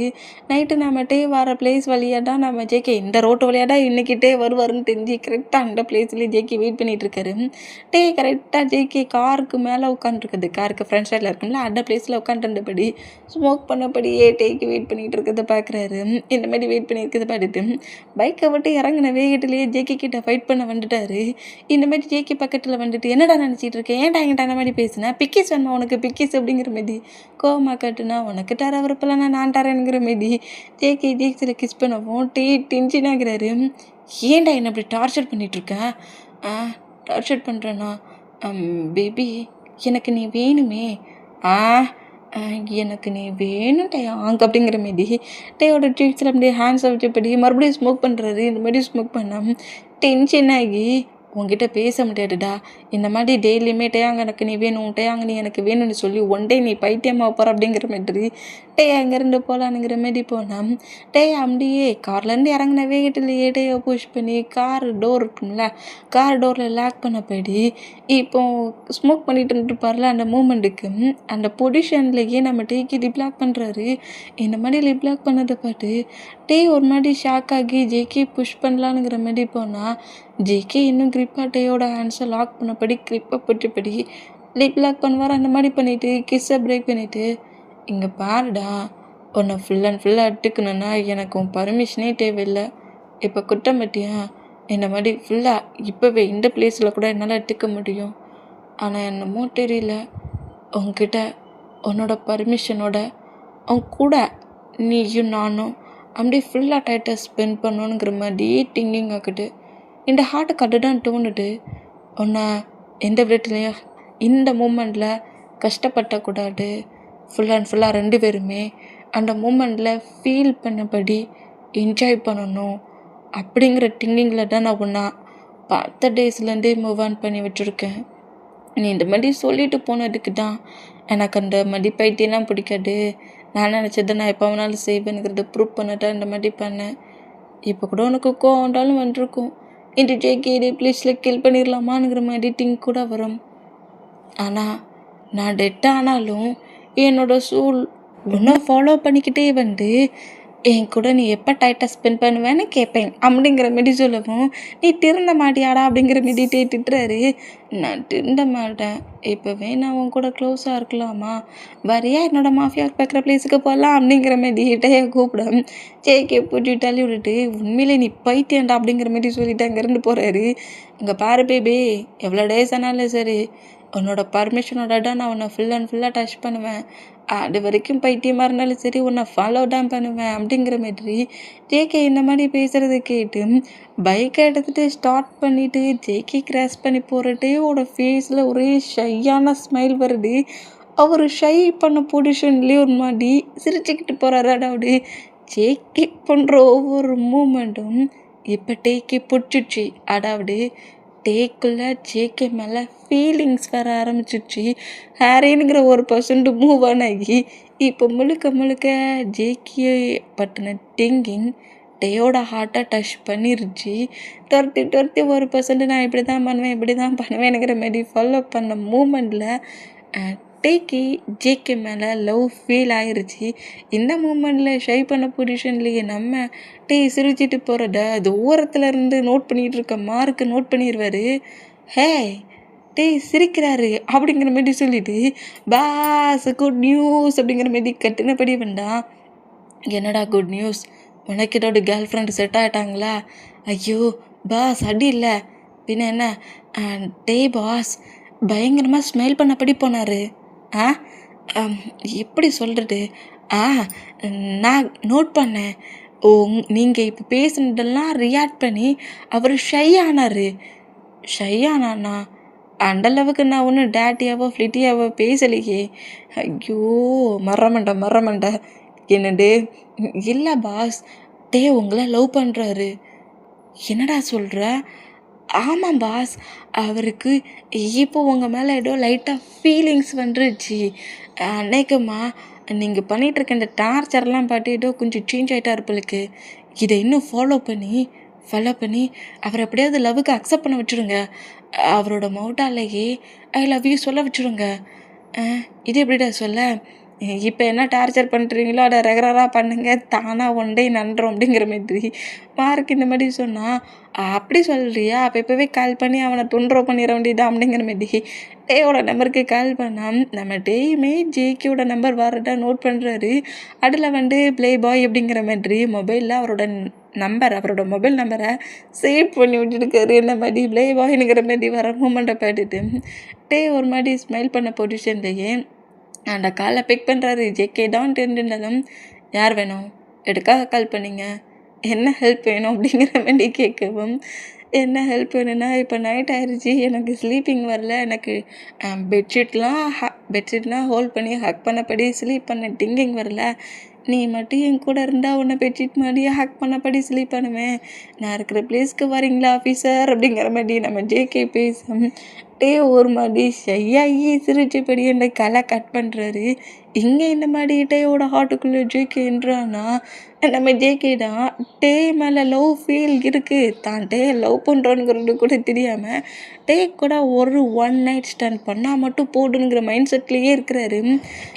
[SPEAKER 2] நைட்டு நம்மகிட்டே வர பிளேஸ் வழியாக தான் நம்ம ஜேகே இந்த ரோட்டு வழியாக தான் இன்னைக்கிட்டே வருவாருன்னு தெரிஞ்சு கரெக்டாக அந்த பிளேஸ்லேயே ஜேகே வெயிட் பண்ணிகிட்ருக்காரு. கரெக்டாக ஜேகே காருக்கு மேலே உட்காந்துருக்குது, காருக்கு ஃப்ரண்ட் சைடில் இருக்கும்ல அந்த பிளேஸில் உட்காந்துருந்தபடி ஸ்மோக் பண்ணபடியே டேக்கு வெயிட் பண்ணிகிட்டு இருக்கிறத பார்க்குறாரு. இந்த மாதிரி வெயிட் பண்ணியிருக்கிறத பார்த்துட்டு பைக்கை விட்டு இறங்கின வேகத்திலேயே ஜேகே கிட்ட ஃபைட் பண்ண வந்துட்டாரு. இந்த மாதிரி ஜேகே பக்கத்தில் வந்துட்டு என்னடா நினச்சிட்டு இருக்கேன், ஏன்டா என்கிட்ட அந்த மாதிரி பேசுனேன், பிக்கிஸ் வேணுமா உனக்கு, பிக்கிஸ் அப்படிங்கிற மாரி கோவமாக காட்டுனா உனக்கு தர விருப்பலாம் நான் தரேங்கிற மாரி ஜேகே ஜேக்ஸில் கிஸ் பண்ணவும் டென்ஷன் ஆகிறாரு. ஏன்டா என்னை அப்படி டார்ச்சர் பண்ணிகிட்ருக்கேன்? டார்ச்சர் பண்ணுறேன்னா பேபி எனக்கு நீ வேணுமே, எனக்கு நீ வேணும் டயாங்க அப்படிங்கிற மாரி டேயோட ட்ரீட்ஸில் அப்படியே ஹேண்ட்ஸை வச்சபடி மறுபடியும் ஸ்மோக் பண்ணுறாரு. இந்த மாதிரி ஸ்மோக் பண்ணால் டென்ஷன் ஆகி உங்ககிட்ட பேச முடியாதுடா, இந்த மாதிரி டெய்லியுமே டேயாங்க எனக்கு நீ வேணும், டேயாங்க நீ எனக்கு வேணும்னு சொல்லி ஒன் டே நீ பைத்தியமாக போகிற அப்படிங்கிற மாதிரி டேயா அங்கேருந்து போகலானுங்கிற மாரி போனால் டேயா அப்படியே கார்லேருந்து இறங்கின வேகத்திலேயே டேயை புஷ் பண்ணி கார் டோர் இருக்கும்ல, கார் டோரில் லாக் பண்ணபடி இப்போ ஸ்மோக் பண்ணிட்டு இருந்துருப்பார்ல அந்த மூமெண்ட்டுக்கு அந்த பொசிஷன்லேயே நம்ம டேக்கு லிப்லாக் பண்ணுறாரு. இந்த மாதிரி லிப்லாக் பண்ணதை பார்த்து டே ஒரு மாதிரி ஷாக் ஆகி ஜேகே புஷ் பண்ணலானுங்கிற மாதிரி போனால் ஜேகே இன்னும் கிரிப்பாக டேயோட ஹேண்ட்ஸை லாக் பண்ணபடி கிரிப்பை போட்டுப்படி லிப் லாக் பண்ணுவார். அந்த மாதிரி பண்ணிவிட்டு கிஸ்ஸை பிரேக் பண்ணிவிட்டு இங்கே பாருடா, உன்னை ஃபுல் அண்ட் ஃபுல்லாக எடுத்துக்கணுன்னா எனக்கு உன் பர்மிஷனே தேவையில்லை, இப்போ குற்றம் பற்றியா இந்த மாதிரி ஃபுல்லாக இப்போவே இந்த பிளேஸில் கூட என்னால் எடுத்துக்க முடியும், ஆனால் என்னமோ தெரியல உன்கிட்ட உன்னோட பர்மிஷனோட உன் கூட நீயும் நானும் அப்படியே ஃபுல்லாக டைட்டாக ஸ்பெண்ட் பண்ணணுங்கிற மாதிரி திங்கிங் ஆகுது. இந்த ஹார்ட்டுக்கு அதுதான் தோணுது, உன்னை எந்த விதத்துலையும் இந்த மூமெண்ட்டில் கஷ்டப்படக்கூடாது, ஃபுல் அண்ட் ஃபுல்லாக ரெண்டு பேருமே அந்த மூமெண்ட்டில் ஃபீல் பண்ணபடி என்ஜாய் பண்ணணும் அப்படிங்கிற திங்கிங்கில் தான் நான் உன்னை பார்த்த டேஸ்லேருந்தே மூவ் ஆன் பண்ணி வச்சுருக்கேன். நீ இந்த மாதிரி சொல்லிட்டு போனதுக்கு தான் எனக்கு அந்த மாதிரி பைத்தியெல்லாம் பிடிக்காது, நான் நினச்சதை நான் எப்போ வேணாலும் செய்வேனுங்கிறத ப்ரூவ் பண்ணதான் இந்த மாதிரி பண்ணேன். இப்போ கூட உனக்கு கோவம் வந்தாலும் வந்துருக்கும், இந்த ஜேகே ப்ளீஸில் கில் பண்ணிடலாமாங்கிற மாதிரி திங்க் கூட வரும். ஆனால் நான் டெட் ஆனாலும் என்னோடய சூல் இன்னும் ஃபாலோ பண்ணிக்கிட்டே வந்து என் கூட நீ எப்போ டைட்டாக ஸ்பெண்ட் பண்ணுவேன்னு கேட்பேன் அப்படிங்கிற மாரி சொல்லவும் நீ திருந்த மாட்டியாடா அப்படிங்கிற மாரி திட்டுறாரு. நான் திருந்த மாட்டேன், இப்போவே நான் உன் கூட க்ளோஸாக இருக்கலாமா, வரியா என்னோட மாஃபியா பார்க்குற பிளேஸுக்கு போகலாம் அப்படிங்கிற மாரி டேயை கூப்பிடும். ஜேகே போட்டு தள்ளி விட்டுட்டு உண்மையிலே நீ பைத்தியண்டா அப்படிங்கிற மாரி சொல்லிட்டு அங்கேருந்து போகிறாரு. இங்கே பாரு பேபி, எவ்வளோ டேஸ் ஆனாலும் சரி உன்னோட பர்மிஷனோட தான் நான் உன்னை ஃபுல் அண்ட் ஃபுல்லாக டச் பண்ணுவேன், அது வரைக்கும் பைத்தியமாக இருந்தாலும் சரி உன்னை ஃபாலோ தான் பண்ணுவேன் அப்படிங்கிற மாதிரி ஜேகே இந்த மாதிரி பேசுகிறத கேட்டு பைக்கை எடுத்துகிட்டு ஸ்டார்ட் பண்ணிவிட்டு ஜேகே கிராஸ் பண்ணி போகிறட்டேயோட ஃபேஸில் ஒரே ஷையான ஸ்மைல் வருது. அவர் ஷை பண்ண பொசிஷன்லேயே ஒரு மாதிரி சிரிச்சுக்கிட்டு போகிறாரு. அதாவது ஜேகே பண்ணுற ஒவ்வொரு மூமெண்ட்டும் இப்போ டேக்கே பிடிச்சிச்சு, அதாவது டேக்குள்ளே ஜேகே மேலே ஃபீலிங்ஸ் வர ஆரம்பிச்சிடுச்சு. ஹாரினுங்கிற ஒரு பர்சன்ட் மூவ் ஆன் ஆகி இப்போ முழுக்க முழுக்க ஜேகே பற்றின திங்கிங் டேயோட ஹார்ட்டை டச் பண்ணிருச்சு. துரத்தி துரத்தி 1% நான் இப்படி தான் பண்ணுவேனுங்கிற மாரி ஃபாலோ பண்ண மூமெண்ட்டில் டேக்கு ஜேகே மேலே லவ் ஃபீல் ஆயிருச்சு. இந்த மூமெண்ட்டில் ஷை பண்ண பொசிஷன்லேயே நம்ம டே சிரிச்சிட்டு போகிறத அது ஓரத்தில் இருந்து நோட் பண்ணிகிட்டு இருக்க மார்க்கு நோட் பண்ணிடுவார். ஹே டே சிரிக்கிறாரு அப்படிங்கிற மாரி சொல்லிட்டு பாஸ் குட் நியூஸ் அப்படிங்கிற மாரி கட்டினபடி வேண்டாம். என்னடா குட் நியூஸ், உனக்கு என்னோட கேர்ள் ஃப்ரெண்டு செட் ஆகிட்டாங்களா? ஐயோ பாஸ் அடி இல்லை பின்ன என்ன? டே பாஸ் பயங்கரமாக ஸ்மைல் பண்ணபடி போனார். எப்படி சொல்கிறது? நான் நோட் பண்ணேன். ஓ நீங்கள் இப்போ பேசுனதெல்லாம் ரியாக்ட் பண்ணி அவர் ஷை ஆனார். ஷை ஆனாண்ணா? அண்டளவுக்கு நான் ஒன்றும் டேட்டியாவோ ஃப்ளிட்டியாவோ பேசலையே. ஐயோ மறமண்ட என்னடே? இல்லை பாஸ், டே உங்களை லவ் பண்ணுறாரு. என்னடா சொல்கிற? ஆமாம் பாஸ், அவருக்கு இப்போ உங்கள் மேலே ஏதோ லைட்டாக ஃபீலிங்ஸ் வந்துருச்சு. அன்னைக்குமா நீங்கள் பண்ணிகிட்ருக்க இந்த டார்ச்சர்லாம் பார்த்து ஏதோ கொஞ்சம் சேஞ்ச் ஆகிட்டா இருப்பளுக்கு. இதை இன்னும் ஃபாலோ பண்ணி அவரை எப்படியாவது லவ்வுக்கு அக்செப்ட் பண்ண வச்சுருங்க. அவரோட மவுட்டாலேயே ஐ லவ் யூ சொல்ல வச்சுருங்க. இது எப்படிடா சொல்ல? இப்போ என்ன டார்ச்சர் பண்ணுறீங்களோ அதை ரெகுலராக பண்ணுங்கள், தானாக ஒன் டே நன்றோம் அப்படிங்கிற மாதிரி மார்க் இந்த மாதிரி சொன்னால், அப்படி சொல்கிறியா? அப்போ இப்போவே கால் பண்ணி அவனை தொந்தரவு பண்ணிட வேண்டியதான் அப்படிங்கிற மாதிரி டேயோட நம்பருக்கு கால் பண்ணால் நம்ம டேயுமே ஜேகேயோட நம்பர் வரதா நோட் பண்ணுறாரு. அதில் ப்ளே பாய் அப்படிங்கிற மாதிரி மொபைலில் அவரோட மொபைல் நம்பரை சேவ் பண்ணி விட்டுருக்காரு. இந்த மாதிரி ப்ளே பாய்னுங்கிற மாதிரி வர மூமெண்ட்டை பார்த்துட்டு டே ஒரு மாதிரி ஸ்மைல் பண்ண பொசிஷன்லேயே அந்த காலை பிக் பண்ணுறாரு. ஜேகே தான் தெரிஞ்சிருந்தாலும் யார் வேணும், எதுக்காக கால் பண்ணிங்க, என்ன ஹெல்ப் வேணும் அப்படிங்கிற மாதிரி கேட்கவும், என்ன ஹெல்ப் வேணும்னா இப்போ நைட் ஆயிடுச்சு, எனக்கு ஸ்லீப்பிங் வரல, எனக்கு பெட்ஷீட்லாம் ஹோல்ட் பண்ணி ஹக் பண்ணபடி ஸ்லீப் பண்ண டிங்கிங் வரல, நீ மட்டும் என் கூட இருந்தால் உன்னை பெட்ஷீட் மாதிரியே ஹக் பண்ணபடி ஸ்லீப் பண்ணுவேன், நான் இருக்கிற பிளேஸ்க்கு வரீங்களா ஆஃபீஸர் அப்படிங்கிற மாதிரி நம்ம ஜேகே பேசும். டே ஒரு மாதிரி ஷையாகி சிரிச்சபடி அந்த கலை கட் பண்ணுறாரு. இங்கே இந்த மாதிரி டேயோட ஹார்ட்டுக்குள்ளே ஜேகேன்றானா நம்ம ஜேகே தான் டே மேலே லவ் ஃபீல் இருக்குது. தான் டே லவ் பண்ணுறோங்கிறது கூட தெரியாமல் டே கூட ஒரு ஒன் நைட் ஸ்டாண்ட் பண்ணால் மட்டும் போடுங்கிற மைண்ட் செட்லேயே இருக்கிறாரு.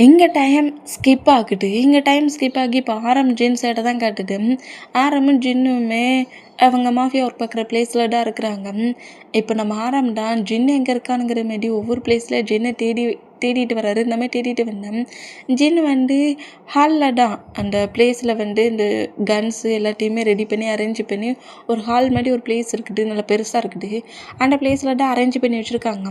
[SPEAKER 2] இங்கே டைம் ஸ்கிப் ஆகி இப்போ ஆரம் ஜின் சைடை தான் காட்டுது. ஆரமும் ஜின்னுமே அவங்க மாஃபியா ஒர்க் பார்க்குற பிளேஸில் தான் இருக்கிறாங்க. இப்போ நம்ம ஆரம் தான் ஜின்னு எங்கே இருக்கானுங்கிற மாரி ஒவ்வொரு பிளேஸில் ஜின்னை தேடிட்டு வர்றாரு. நம்ம தேடிட்டு வந்தோம். ஜின் ஹாலில் தான் அந்த பிளேஸில் இந்த கன்ஸு எல்லாத்தையுமே ரெடி பண்ணி அரேஞ்ச் பண்ணி ஒரு ஹால் மாதிரி ஒரு பிளேஸ் இருக்குது, நல்லா பெருசாக இருக்குது. அந்த பிளேஸில் தான் அரேஞ்ச் பண்ணி வச்சுருக்காங்க.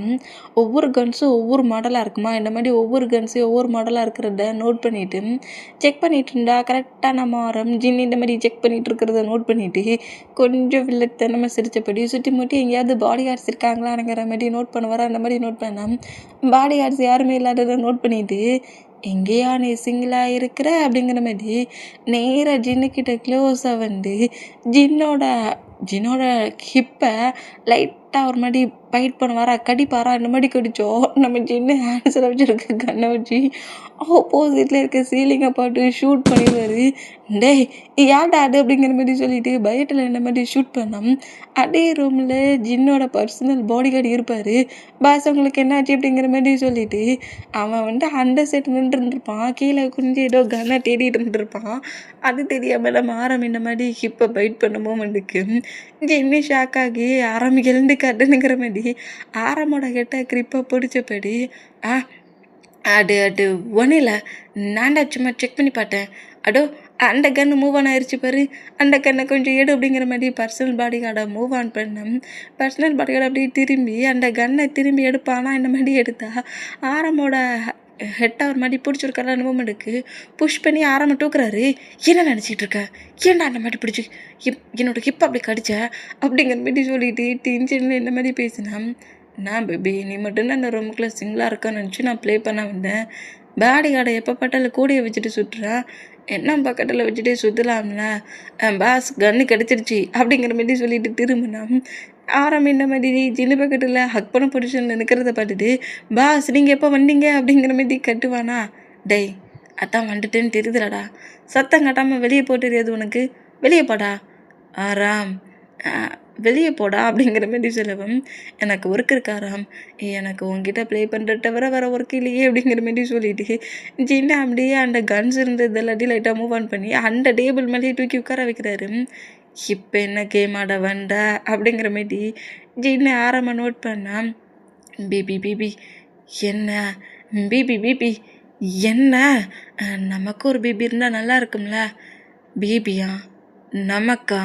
[SPEAKER 2] ஒவ்வொரு கன்ஸும் ஒவ்வொரு மாடலாக இருக்குமா, இந்த மாதிரி ஒவ்வொரு கன்ஸையும் ஒவ்வொரு மாடலாக இருக்கிறத நோட் பண்ணிவிட்டு செக் பண்ணிட்டு இருந்தா கரெக்டாக நம்ம ஆரம் ஜின் இந்த மாதிரி செக் பண்ணிகிட்டு இருக்கிறத நோட் பண்ணிவிட்டு கொஞ்சம் வில்லத்தனமாக சிரிச்சபடி சுற்றி முட்டி எங்கேயாவது பாடி கார்ட்ஸ் இருக்காங்களாங்கிற மாதிரி நோட் பண்ணுவார். அந்த மாதிரி நோட் பண்ணால் பாடி கார்ட்ஸ் யாருமே இல்லாததை நோட் பண்ணிவிட்டு எங்கேயா நீ சிங்கிளாக இருக்கிற அப்படிங்கிற மாதிரி நேராக ஜின்னுக்கிட்ட க்ளோஸாக ஜின்னோட ஹிப்பை லைட்டாக ஒரு மாதிரி பைட் பண்ணுவாரா, கடிப்பாரா, இந்த மாதிரி கடிச்சோம். நம்ம ஜின்னு ஹேண்ட்ஸில் வச்சுருக்க கண்ணை வச்சு ஆப்போசிட்டில் இருக்க சீலிங்கை பாட்டு ஷூட் பண்ணிடுவார். டே யார்டா அது அப்படிங்கிற மாதிரி சொல்லிட்டு பயத்தில் இந்த மாதிரி ஷூட் பண்ணோம். அதே ரூமில் ஜின்னோட பர்சனல் பாடி கார்டு இருப்பார். பாஸ் உங்களுக்கு என்னாச்சு அப்படிங்கிற மாதிரி சொல்லிட்டு அவன் அண்டர் செட் நின்றுருந்துருப்பான், கீழே குனிஞ்சு ஏதோ கன்னை தேடிட்டு இருந்துருப்பான். அது தெரியாமல் நம்ம ஆரம் இந்த மாதிரி ஹிப்பை பைட் பண்ண மூமெண்ட்டுக்கு ஜின்னு ஷாக் ஆகி ஆரம் எழுந்து கட்டுனுங்கிற மாதிரி ஆரமோட கிட்ட கிரிப்பை பிடிச்சபடி அது ஒன்றும் இல்லை, நான்டா சும்மா செக் பண்ணி பார்த்தேன், அடோ அந்த கன்று மூவ் ஆன் ஆயிடுச்சு பாரு, அந்த கன்னை கொஞ்சம் எடு அப்படிங்கிற மாதிரி பர்சனல் பாடி கார்டை மூவ் ஆன் பண்ணேன். பர்சனல் பாடி கார்டை அப்படியே திரும்பி அந்த கன்னை திரும்பி எடுப்பானா இந்த மாதிரி எடுத்தா ஆரமோட ஹெட்டை ஒரு மாதிரி பிடிச்சிருக்காரு. அந்த மூமெண்ட்டுக்கு புஷ் பண்ணி ஆரம்ப தூக்குறாரு. என்ன நினச்சிட்டு இருக்க, ஏன்டா அந்த மாதிரி பிடிச்சி என்னோட ஹிப் அப்படி கடிச்ச அப்படிங்கிற மாதிரி சொல்லிட்டு டென்ஷனில் இந்த மாதிரி பேசினேன். நான் பேபி நீ மட்டும்தான் அந்த ரூமுக்குள்ளே சிங்கிளாக இருக்கான்னு நினச்சி நான் ப்ளே பண்ண வந்தேன். பேடி கார்டை எப்போ பட்டாலும் கூடையை வச்சுட்டு சுட்டுறேன், என்ன பக்கத்தில் வச்சுட்டே சுற்றலாம்ல, பாஸ் கன்று கிடச்சிருச்சு அப்படிங்கிற மாதிரி சொல்லிட்டு திரும்பினா ஆரம் இந்த மாதிரி ஜின்னு பக்கத்தில் ஹக் பண்ண பொசிஷனில் நிற்கிறத பார்த்துட்டு பாஸ் நீங்கள் எப்போ வந்தீங்க அப்படிங்கிற மாதிரி கட்டுவானா. டேய் அதான் வந்துட்டேன்னு தெரியுதுலடா, சத்தம் கட்டாமல் வெளியே போட்டுறியாது உனக்கு, வெளியே போடா ஆராம் வெளியே போடா அப்படிங்கிற மாதிரி சொல்லவும், எனக்கு ஒர்க் இருக்கா ராம், எனக்கு உங்ககிட்ட ப்ளே பண்ணுறத தவிர வேறு ஒர்க் இல்லையே அப்படிங்கிற மாதிரி சொல்லிட்டு ஜின்னா அப்படியே அந்த கன்ஸ் இருந்தது எல்லாத்தையும் லைட்டாக மூவ் ஆன் பண்ணி அந்த டேபிள் மேலேயே தூக்கி உட்கார வைக்கிறாரு. இப்போ என்ன கேம் ஆட வந்த அப்படிங்கிற மாரி ஜின்னு ஆரம்ப நோட் பண்ணா. பிபி பிபி என்ன பிபி பிபி என்ன நமக்கு ஒரு பிபி இருந்தால் நல்லா இருக்கும்ல. பிபியா நமக்கா